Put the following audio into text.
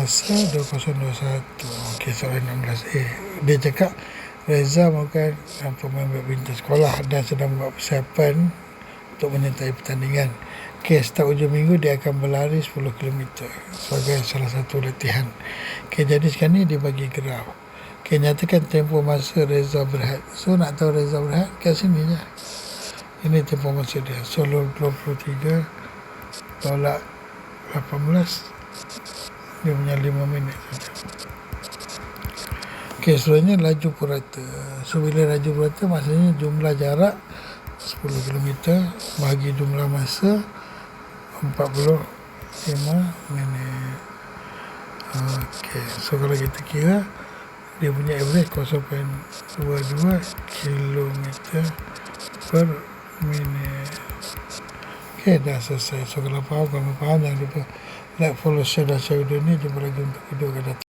Selasa 2021. Okey, soalan 16A. Dia cakap Reza merupakan pemain badminton sekolah dan sedang membuat persiapan untuk menyertai pertandingan. Okey, setiap hujung minggu dia akan berlari 10 km sebagai salah satu latihan. Okey, jadi sekarang ni dia bagi graf. Okey, nyatakan tempoh masa Reza berehat. So nak tahu Reza berehat, kat sini je. Ini tempoh masa dia. So 23 tolak 18, dia punya 5 minit saja. Okey, seterusnya laju purata. So bila laju purata maksudnya jumlah jarak 10 km bagi jumlah masa 45 minit. Okey, so kalau kita kira dia punya average 0.22 km per minit. Okey, dah selesai. So kalau faham, jangan lupa like, follow, share dan share video ni. Jumpa lagi untuk video akan datang.